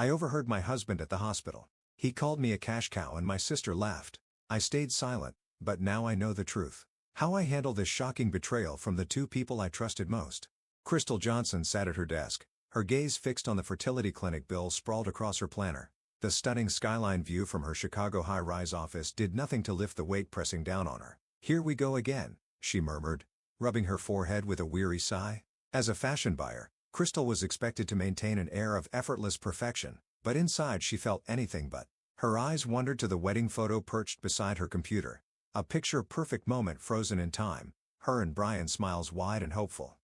I overheard my husband at the hospital. He called me a cash cow and my sister laughed. I stayed silent, but now I know the truth. How I handle this shocking betrayal from the two people I trusted most. Crystal Johnson sat at her desk, her gaze fixed on the fertility clinic bill sprawled across her planner. The stunning skyline view from her Chicago high-rise office did nothing to lift the weight pressing down on her. "Here we go again," she murmured, rubbing her forehead with a weary sigh. As a fashion buyer, Crystal was expected to maintain an air of effortless perfection, but inside she felt anything but. Her eyes wandered to the wedding photo perched beside her computer. A picture-perfect moment frozen in time, her and Brian smiles wide and hopeful.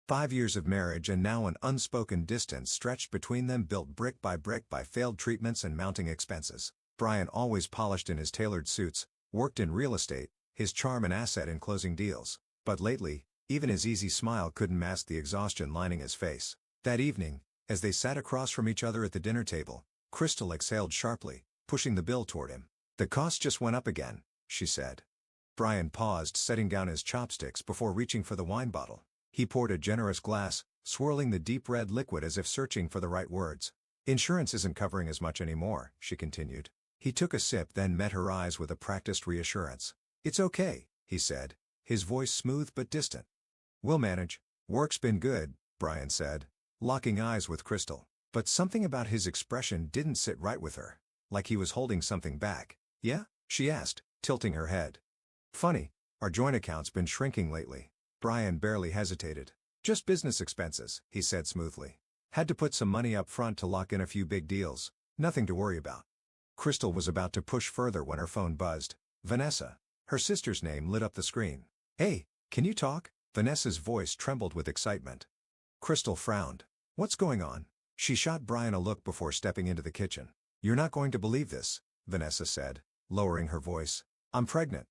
5 years of marriage and now an unspoken distance stretched between them, built brick by failed treatments and mounting expenses. Brian, always polished in his tailored suits, worked in real estate, his charm an asset in closing deals. But lately, even his easy smile couldn't mask the exhaustion lining his face. That evening, as they sat across from each other at the dinner table, Crystal exhaled sharply, pushing the bill toward him. "The cost just went up again," she said. Brian paused, setting down his chopsticks before reaching for the wine bottle. He poured a generous glass, swirling the deep red liquid as if searching for the right words. "Insurance isn't covering as much anymore," she continued. He took a sip, then met her eyes with a practiced reassurance. "It's okay," he said, his voice smooth but distant. "We'll manage. Work's been good," Brian said, locking eyes with Crystal. But something about his expression didn't sit right with her, like he was holding something back. "Yeah?" she asked, tilting her head. "Funny, our joint account's been shrinking lately." Brian barely hesitated. "Just business expenses," he said smoothly. "Had to put some money up front to lock in a few big deals. Nothing to worry about." Crystal was about to push further when her phone buzzed. Vanessa. Her sister's name lit up the screen. "Hey, can you talk?" Vanessa's voice trembled with excitement. Crystal frowned. "What's going on?" She shot Brian a look before stepping into the kitchen. "You're not going to believe this," Vanessa said, lowering her voice. "I'm pregnant."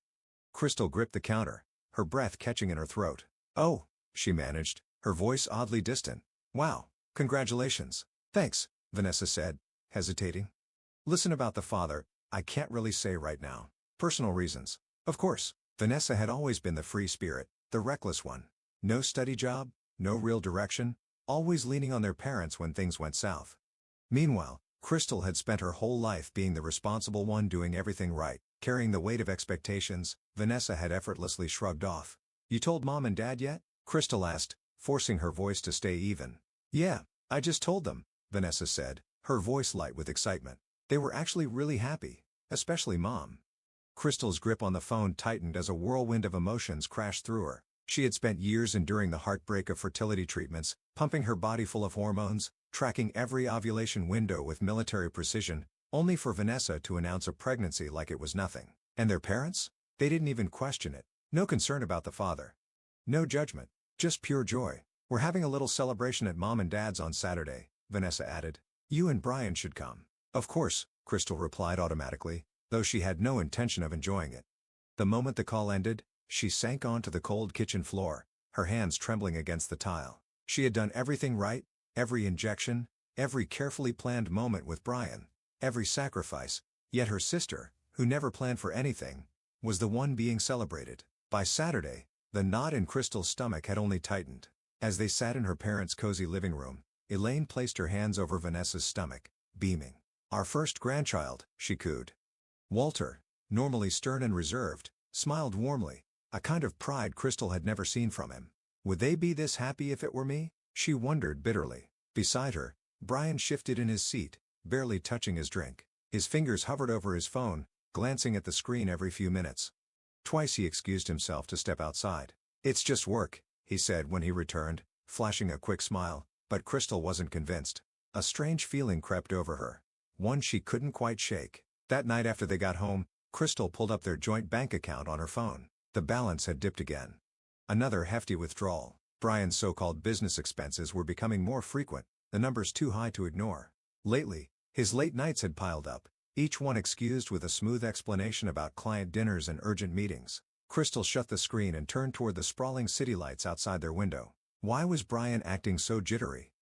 Crystal gripped the counter, her breath catching in her throat. "Oh," she managed, her voice oddly distant. "Wow, congratulations." "Thanks," Vanessa said, hesitating. "Listen, about the father, I can't really say right now. Personal reasons." Of course, Vanessa had always been the free spirit, the reckless one. No steady job, no real direction, always leaning on their parents when things went south. Meanwhile, Crystal had spent her whole life being the responsible one, doing everything right, carrying the weight of expectations Vanessa had effortlessly shrugged off. "You told Mom and Dad yet?" Crystal asked, forcing her voice to stay even. "Yeah, I just told them," Vanessa said, her voice light with excitement. "They were actually really happy, especially Mom." Crystal's grip on the phone tightened as a whirlwind of emotions crashed through her. She had spent years enduring the heartbreak of fertility treatments, pumping her body full of hormones, tracking every ovulation window with military precision, only for Vanessa to announce a pregnancy like it was nothing. And their parents? They didn't even question it. No concern about the father. No judgment. Just pure joy. "We're having a little celebration at Mom and Dad's on Saturday," Vanessa added. "You and Brian should come." "Of course," Crystal replied automatically, though she had no intention of enjoying it. The moment the call ended, she sank onto the cold kitchen floor, her hands trembling against the tile. She had done everything right, every injection, every carefully planned moment with Brian, every sacrifice, yet her sister, who never planned for anything, was the one being celebrated. By Saturday, the knot in Crystal's stomach had only tightened. As they sat in her parents' cozy living room, Elaine placed her hands over Vanessa's stomach, beaming. "Our first grandchild," she cooed. Walter, normally stern and reserved, smiled warmly, a kind of pride Crystal had never seen from him. Would they be this happy if it were me? She wondered bitterly. Beside her, Brian shifted in his seat, barely touching his drink. His fingers hovered over his phone, glancing at the screen every few minutes. Twice he excused himself to step outside. "It's just work," he said when he returned, flashing a quick smile, but Crystal wasn't convinced. A strange feeling crept over her, one she couldn't quite shake. That night after they got home, Crystal pulled up their joint bank account on her phone. The balance had dipped again. Another hefty withdrawal. Brian's so-called business expenses were becoming more frequent, the numbers too high to ignore. Lately, his late nights had piled up, each one excused with a smooth explanation about client dinners and urgent meetings. Crystal shut the screen and turned toward the sprawling city lights outside their window. Why was Brian acting so jittery?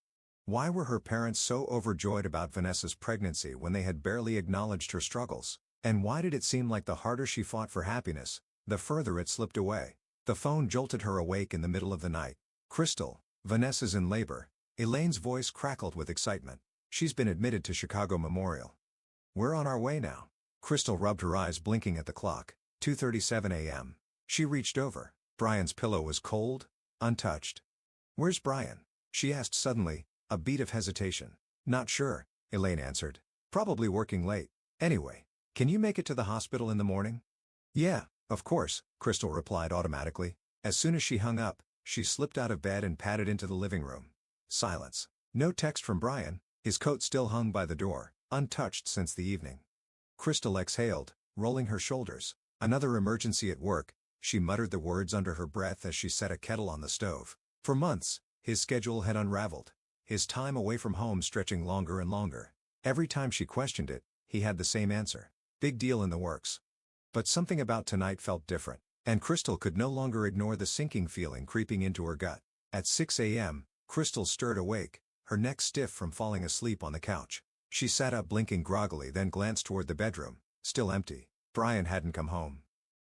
Why were her parents so overjoyed about Vanessa's pregnancy when they had barely acknowledged her struggles? And why did it seem like the harder she fought for happiness, the further it slipped away? The phone jolted her awake in the middle of the night. "Crystal, Vanessa's in labor." Elaine's voice crackled with excitement. She's been admitted to Chicago Memorial. We're on our way now. Crystal rubbed her eyes, blinking at the clock. 2:37 a.m. She reached over. Brian's pillow was cold, untouched. "Where's Brian?" she asked suddenly, a beat of hesitation. "Not sure," Elaine answered. "Probably working late. Anyway, can you make it to the hospital in the morning?" "Yeah, of course," Crystal replied automatically. As soon as she hung up, she slipped out of bed and padded into the living room. Silence. No text from Brian. His coat still hung by the door, untouched since the evening. Crystal exhaled, rolling her shoulders. Another emergency at work, she muttered the words under her breath as she set a kettle on the stove. For months, his schedule had unraveled, his time away from home stretching longer and longer. Every time she questioned it, he had the same answer. Big deal in the works. But something about tonight felt different, and Crystal could no longer ignore the sinking feeling creeping into her gut. At 6 a.m., Crystal stirred awake, her neck stiff from falling asleep on the couch. She sat up, blinking groggily, then glanced toward the bedroom, still empty. Brian hadn't come home.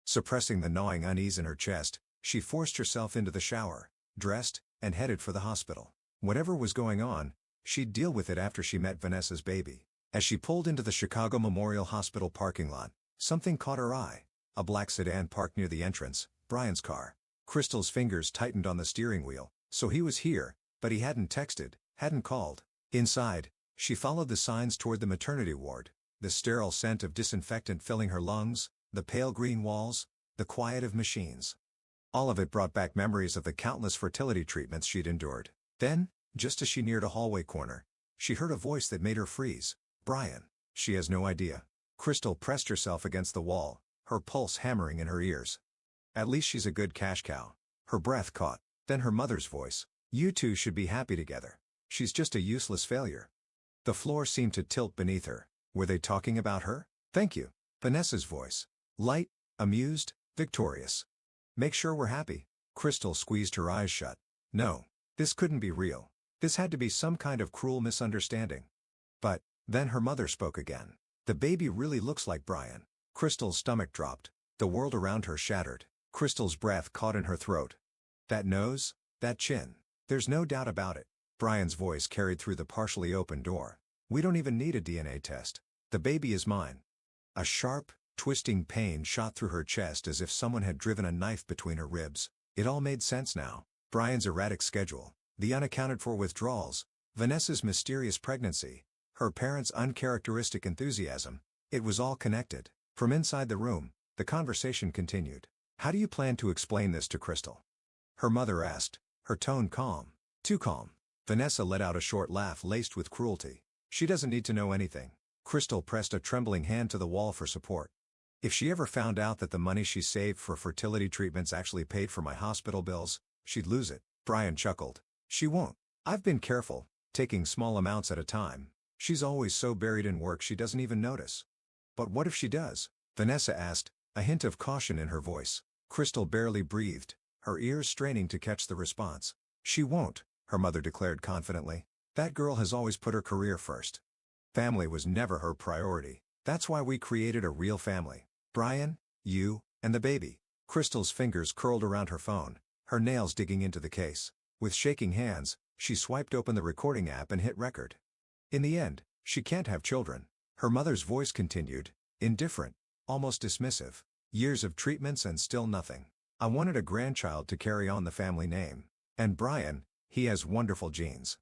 Suppressing the gnawing unease in her chest, she forced herself into the shower, dressed, and headed for the hospital. Whatever was going on, she'd deal with it after she met Vanessa's baby. As she pulled into the Chicago Memorial Hospital parking lot, something caught her eye. A black sedan parked near the entrance, Brian's car. Crystal's fingers tightened on the steering wheel. So he was here, but he hadn't texted, hadn't called. Inside, she followed the signs toward the maternity ward, the sterile scent of disinfectant filling her lungs, the pale green walls, the quiet of machines. All of it brought back memories of the countless fertility treatments she'd endured. Then, just as she neared a hallway corner, she heard a voice that made her freeze. "Brian." She has no idea. Crystal pressed herself against the wall, her pulse hammering in her ears. At least she's a good cash cow. Her breath caught. Then her mother's voice. "You two should be happy together. She's just a useless failure." The floor seemed to tilt beneath her. Were they talking about her? "Thank you." Vanessa's voice. Light, amused, victorious. "Make sure we're happy." Crystal squeezed her eyes shut. No, this couldn't be real. This had to be some kind of cruel misunderstanding. But then her mother spoke again. "The baby really looks like Brian." Crystal's stomach dropped. The world around her shattered. Crystal's breath caught in her throat. "That nose, that chin. There's no doubt about it." Brian's voice carried through the partially open door. "We don't even need a DNA test. The baby is mine." A sharp, twisting pain shot through her chest as if someone had driven a knife between her ribs. It all made sense now. Brian's erratic schedule, the unaccounted-for withdrawals, Vanessa's mysterious pregnancy, her parents' uncharacteristic enthusiasm. It was all connected. From inside the room, the conversation continued. "How do you plan to explain this to Crystal?" her mother asked, her tone calm. Too calm. Vanessa let out a short laugh laced with cruelty. "She doesn't need to know anything." Crystal pressed a trembling hand to the wall for support. "If she ever found out that the money she saved for fertility treatments actually paid for my hospital bills, she'd lose it." Brian chuckled. "She won't. I've been careful, taking small amounts at a time. She's always so buried in work she doesn't even notice." "But what if she does?" Vanessa asked, a hint of caution in her voice. Crystal barely breathed, her ears straining to catch the response. "She won't," her mother declared confidently. "That girl has always put her career first. Family was never her priority. That's why we created a real family. Brian, you, and the baby." Crystal's fingers curled around her phone, her nails digging into the case. With shaking hands, she swiped open the recording app and hit record. "In the end, she can't have children." Her mother's voice continued, indifferent, almost dismissive. "Years of treatments and still nothing. I wanted a grandchild to carry on the family name. And Brian, he has wonderful genes."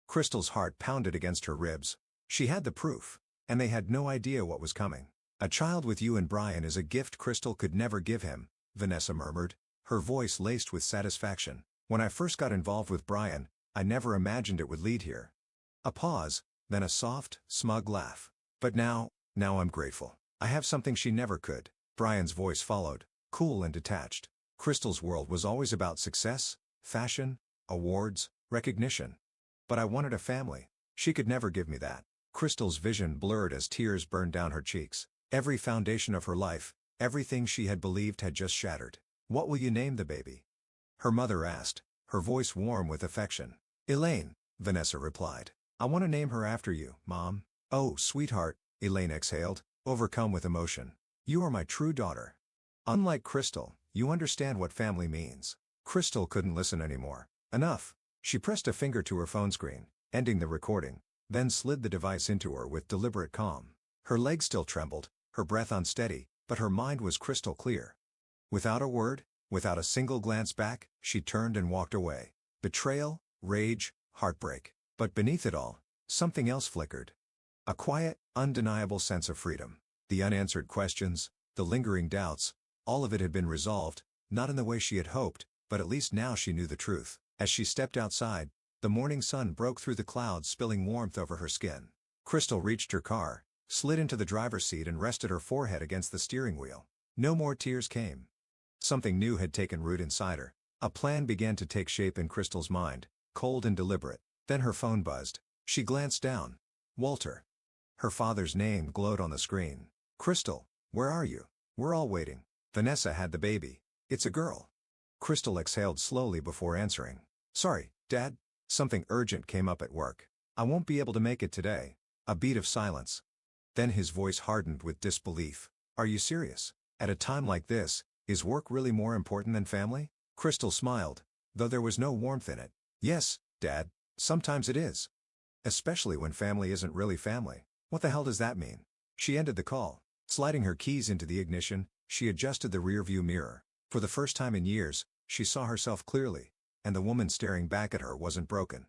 Crystal's heart pounded against her ribs. She had the proof, and they had no idea what was coming. "A child with you and Brian is a gift Crystal could never give him," Vanessa murmured, her voice laced with satisfaction. "When I first got involved with Brian, I never imagined it would lead here." A pause, then a soft, smug laugh. "But now I'm grateful. I have something she never could." Brian's voice followed, cool and detached. Crystal's world was always about success, fashion, awards, recognition. "But I wanted a family. She could never give me that." Crystal's vision blurred as tears burned down her cheeks. Every foundation of her life, everything she had believed had just shattered. "What will you name the baby?" her mother asked, her voice warm with affection. "Elaine," Vanessa replied. "I want to name her after you, Mom." "Oh, sweetheart," Elaine exhaled, overcome with emotion. "You are my true daughter. Unlike Crystal, you understand what family means." Crystal couldn't listen anymore. Enough. She pressed a finger to her phone screen, ending the recording. then slid the device into her with deliberate calm. Her legs still trembled, her breath unsteady, but her mind was crystal clear. Without a word, without a single glance back, she turned and walked away. Betrayal, rage, heartbreak. But beneath it all, something else flickered. A quiet, undeniable sense of freedom. The unanswered questions, the lingering doubts, all of it had been resolved, not in the way she had hoped, but at least now she knew the truth. As she stepped outside, the morning sun broke through the clouds, spilling warmth over her skin. Crystal reached her car, slid into the driver's seat and rested her forehead against the steering wheel. No more tears came. Something new had taken root inside her. A plan began to take shape in Crystal's mind, cold and deliberate. Then her phone buzzed. She glanced down. Walter. Her father's name glowed on the screen. Crystal, where are you? We're all waiting. Vanessa had the baby. It's a girl. Crystal exhaled slowly before answering. Sorry, Dad. Something urgent came up at work. I won't be able to make it today. A beat of silence. Then his voice hardened with disbelief. Are you serious? At a time like this, is work really more important than family? Crystal smiled, though there was no warmth in it. Yes, Dad, sometimes it is. Especially when family isn't really family. What the hell does that mean? She ended the call. Sliding her keys into the ignition, she adjusted the rearview mirror. For the first time in years, she saw herself clearly, and the woman staring back at her wasn't broken.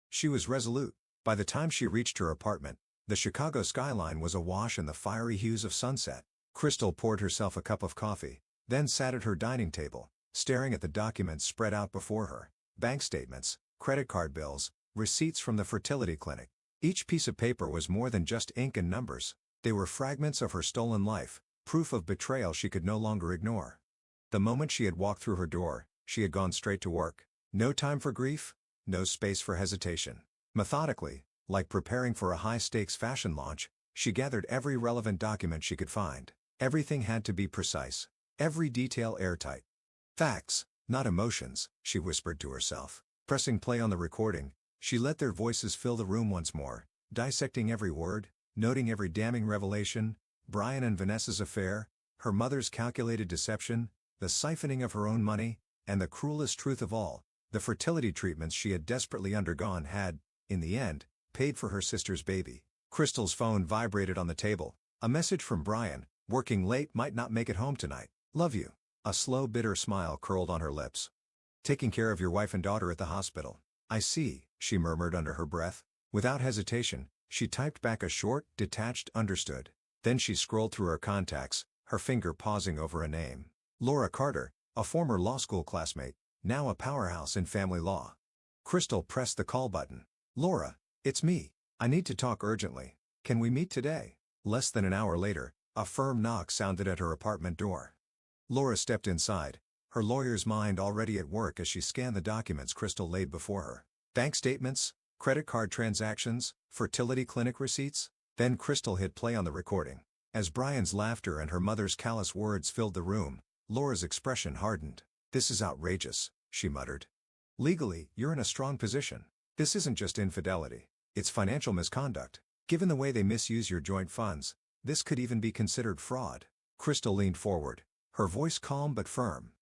She was resolute. By the time she reached her apartment, the Chicago skyline was awash in the fiery hues of sunset. Crystal poured herself a cup of coffee, then sat at her dining table, staring at the documents spread out before her. Bank statements, credit card bills, receipts from the fertility clinic. Each piece of paper was more than just ink and numbers. They were fragments of her stolen life, proof of betrayal she could no longer ignore. The moment she had walked through her door, she had gone straight to work. No time for grief, no space for hesitation. Methodically, like preparing for a high-stakes fashion launch, she gathered every relevant document she could find. Everything had to be precise, every detail airtight. Facts, not emotions, she whispered to herself. Pressing play on the recording, she let their voices fill the room once more, dissecting every word, noting every damning revelation: Brian and Vanessa's affair, her mother's calculated deception, the siphoning of her own money, and the cruelest truth of all, the fertility treatments she had desperately undergone had, in the end, paid for her sister's baby. Crystal's phone vibrated on the table. A message from Brian: working late, might not make it home tonight. Love you. A slow, bitter smile curled on her lips. Taking care of your wife and daughter at the hospital. I see, she murmured under her breath. Without hesitation, she typed back a short, detached understood. Then she scrolled through her contacts, her finger pausing over a name. Laura Carter, a former law school classmate, now a powerhouse in family law. Crystal pressed the call button. Laura, it's me. I need to talk urgently. Can we meet today? Less than an hour later, a firm knock sounded at her apartment door. Laura stepped inside, her lawyer's mind already at work as she scanned the documents Crystal laid before her. Bank statements, credit card transactions, fertility clinic receipts. Then Crystal hit play on the recording. As Brian's laughter and her mother's callous words filled the room, Laura's expression hardened. This is outrageous, she muttered. Legally, you're in a strong position. This isn't just infidelity. It's financial misconduct. Given the way they misuse your joint funds, this could even be considered fraud. Crystal leaned forward, her voice calm but firm.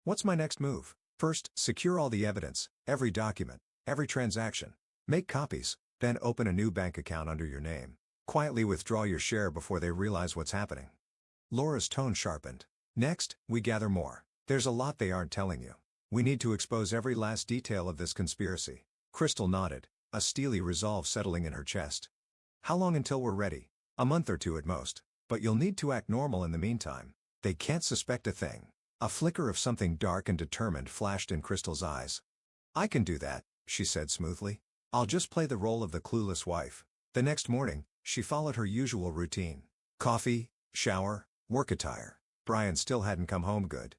What's my next move? First, secure all the evidence, every document, every transaction. Make copies, then open a new bank account under your name. Quietly withdraw your share before they realize what's happening. Laura's tone sharpened. Next, we gather more. There's a lot they aren't telling you. We need to expose every last detail of this conspiracy. Crystal nodded, a steely resolve settling in her chest. How long until we're ready? A month or two at most. But you'll need to act normal in the meantime. They can't suspect a thing. A flicker of something dark and determined flashed in Crystal's eyes. I can do that, she said smoothly. I'll just play the role of the clueless wife. The next morning, she followed her usual routine. Coffee, shower, work attire. Brian still hadn't come home good.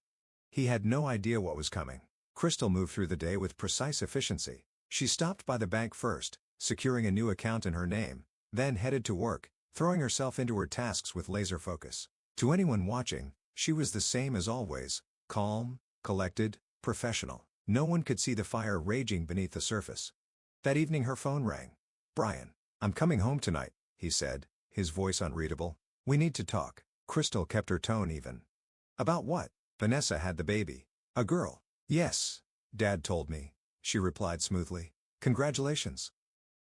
He had no idea what was coming. Crystal moved through the day with precise efficiency. She stopped by the bank first, securing a new account in her name, then headed to work, throwing herself into her tasks with laser focus. To anyone watching, she was the same as always, calm, collected, professional. No one could see the fire raging beneath the surface. That evening her phone rang. Brian, I'm coming home tonight, he said, his voice unreadable. We need to talk. Crystal kept her tone even. About what? Vanessa had the baby. A girl. Yes, Dad told me, she replied smoothly. Congratulations.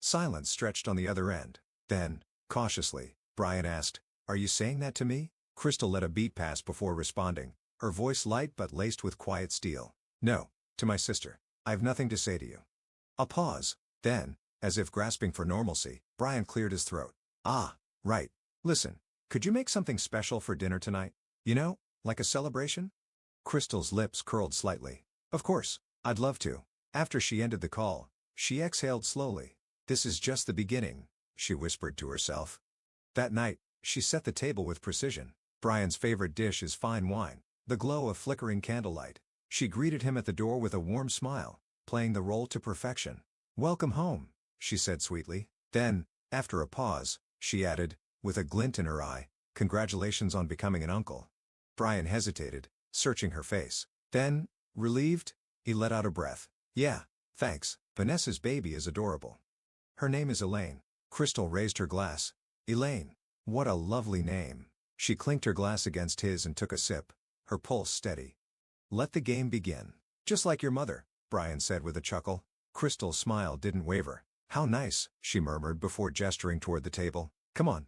Silence stretched on the other end. Then, cautiously, Brian asked, "Are you saying that to me?" Crystal let a beat pass before responding, her voice light but laced with quiet steel. "No, to my sister. I've nothing to say to you." A pause. Then, as if grasping for normalcy, Brian cleared his throat. "Ah, right. Listen, could you make something special for dinner tonight? You know, like a celebration?" Crystal's lips curled slightly. "Of course, I'd love to." After she ended the call, she exhaled slowly. "This is just the beginning," she whispered to herself. That night, she set the table with precision. Brian's favorite dish is fine wine, the glow of flickering candlelight. She greeted him at the door with a warm smile, playing the role to perfection. "Welcome home," she said sweetly. Then, after a pause, she added, with a glint in her eye, "Congratulations on becoming an uncle." Brian hesitated, searching her face. Then, relieved, he let out a breath. "Yeah, thanks. Vanessa's baby is adorable. Her name is Elaine." Crystal raised her glass. "Elaine. What a lovely name." She clinked her glass against his and took a sip, her pulse steady. "Let the game begin. Just like your mother," Brian said with a chuckle. Crystal's smile didn't waver. "How nice," she murmured before gesturing toward the table. "Come on.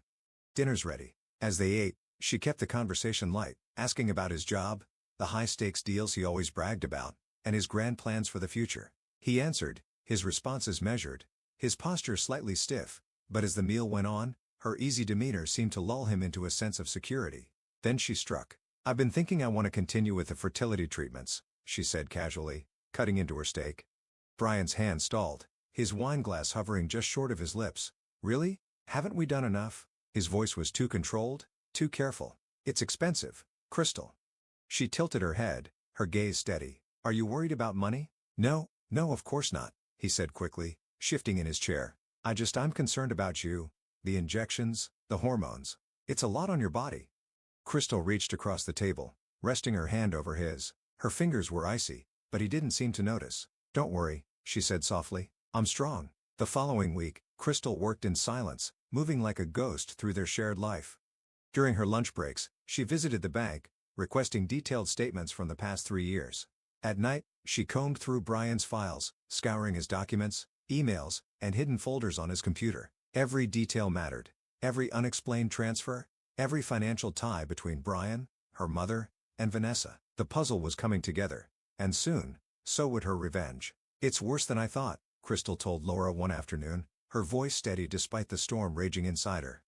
Dinner's ready." As they ate, she kept the conversation light, asking about his job, the high-stakes deals he always bragged about, and his grand plans for the future. He answered, his responses measured, his posture slightly stiff, but as the meal went on, her easy demeanor seemed to lull him into a sense of security. Then she struck. "I've been thinking I want to continue with the fertility treatments," she said casually, cutting into her steak. Brian's hand stalled, his wineglass hovering just short of his lips. "Really? Haven't we done enough?" His voice was too controlled, too careful. "It's expensive, Crystal." She tilted her head, her gaze steady. "Are you worried about money?" "No, no, of course not," he said quickly, shifting in his chair. I'm concerned about you. The injections, the hormones. It's a lot on your body." Crystal reached across the table, resting her hand over his. Her fingers were icy, but he didn't seem to notice. "Don't worry," she said softly. "I'm strong." The following week, Crystal worked in silence, moving like a ghost through their shared life. During her lunch breaks, she visited the bank, requesting detailed statements from the past 3 years. At night, she combed through Brian's files, scouring his documents, emails, and hidden folders on his computer. Every detail mattered. Every unexplained transfer, every financial tie between Brian, her mother, and Vanessa. The puzzle was coming together. And soon, so would her revenge. "It's worse than I thought," Crystal told Laura one afternoon, her voice steady despite the storm raging inside her.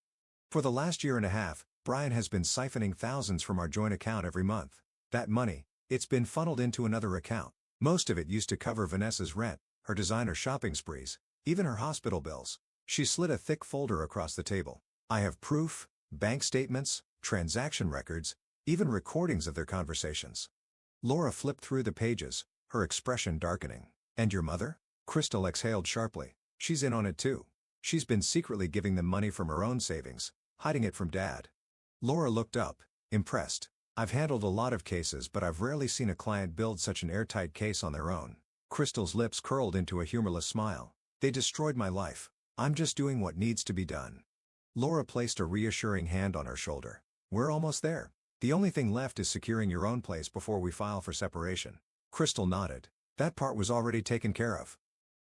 "For the last year and a half, Brian has been siphoning thousands from our joint account every month. That money, it's been funneled into another account. Most of it used to cover Vanessa's rent, her designer shopping sprees, even her hospital bills." She slid a thick folder across the table. "I have proof, bank statements, transaction records, even recordings of their conversations." Laura flipped through the pages, her expression darkening. "And your mother?" Crystal exhaled sharply. "She's in on it too. She's been secretly giving them money from her own savings, hiding it from Dad." Laura looked up, impressed. "I've handled a lot of cases, but I've rarely seen a client build such an airtight case on their own." Crystal's lips curled into a humorless smile. "They destroyed my life. I'm just doing what needs to be done." Laura placed a reassuring hand on her shoulder. "We're almost there. The only thing left is securing your own place before we file for separation." Crystal nodded. That part was already taken care of.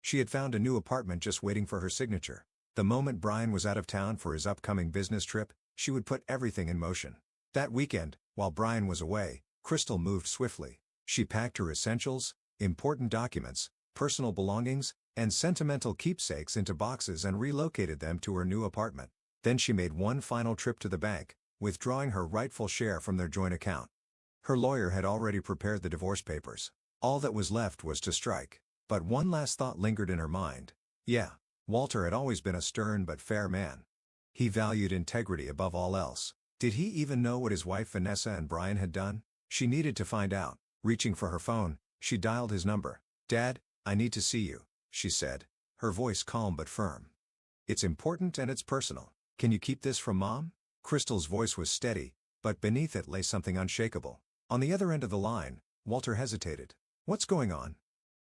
She had found a new apartment just waiting for her signature. The moment Brian was out of town for his upcoming business trip, she would put everything in motion. That weekend, while Brian was away, Crystal moved swiftly. She packed her essentials, important documents, personal belongings, and sentimental keepsakes into boxes and relocated them to her new apartment. Then she made one final trip to the bank, withdrawing her rightful share from their joint account. Her lawyer had already prepared the divorce papers. All that was left was to strike. But one last thought lingered in her mind. Yeah, Walter had always been a stern but fair man. He valued integrity above all else. Did he even know what his wife Vanessa and Brian had done? She needed to find out. Reaching for her phone, she dialed his number. "Dad, I need to see you," she said, her voice calm but firm. "It's important and it's personal. Can you keep this from Mom?" Crystal's voice was steady, but beneath it lay something unshakable. On the other end of the line, Walter hesitated. "What's going on?"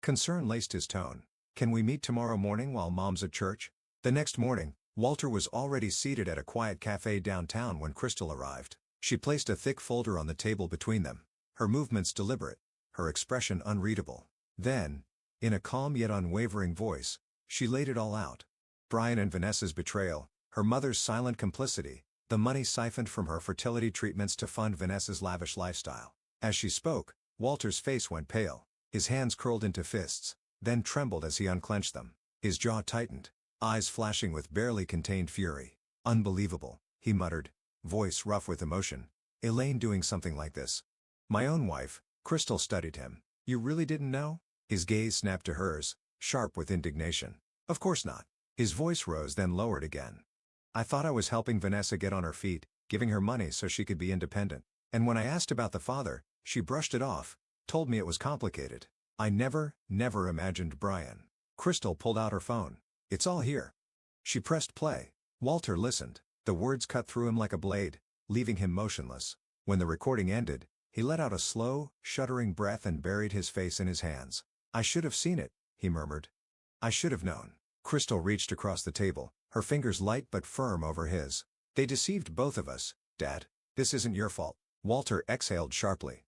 Concern laced his tone. "Can we meet tomorrow morning while Mom's at church?" The next morning, Walter was already seated at a quiet cafe downtown when Crystal arrived. She placed a thick folder on the table between them, her movements deliberate, her expression unreadable. Then, in a calm yet unwavering voice, she laid it all out. Brian and Vanessa's betrayal, her mother's silent complicity, the money siphoned from her fertility treatments to fund Vanessa's lavish lifestyle. As she spoke, Walter's face went pale. His hands curled into fists, then trembled as he unclenched them. His jaw tightened, eyes flashing with barely contained fury. "Unbelievable," he muttered, voice rough with emotion. "Elaine doing something like this. My own wife." Crystal studied him. "You really didn't know?" His gaze snapped to hers, sharp with indignation. "Of course not." His voice rose then lowered again. "I thought I was helping Vanessa get on her feet, giving her money so she could be independent. And when I asked about the father, she brushed it off, told me it was complicated. I never imagined Brian." Crystal pulled out her phone. "It's all here." She pressed play. Walter listened. The words cut through him like a blade, leaving him motionless. When the recording ended, he let out a slow, shuddering breath and buried his face in his hands. "I should have seen it," he murmured. "I should have known." Crystal reached across the table, her fingers light but firm over his. "They deceived both of us, Dad. This isn't your fault." Walter exhaled sharply.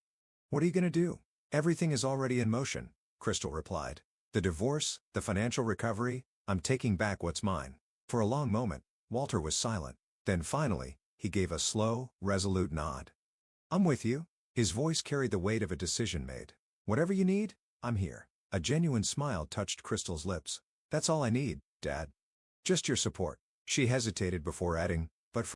"What are you gonna do?" "Everything is already in motion," Crystal replied. "The divorce, the financial recovery, I'm taking back what's mine." For a long moment, Walter was silent. Then finally, he gave a slow, resolute nod. "I'm with you." His voice carried the weight of a decision made. "Whatever you need, I'm here." A genuine smile touched Crystal's lips. "That's all I need, Dad. Just your support." She hesitated before adding,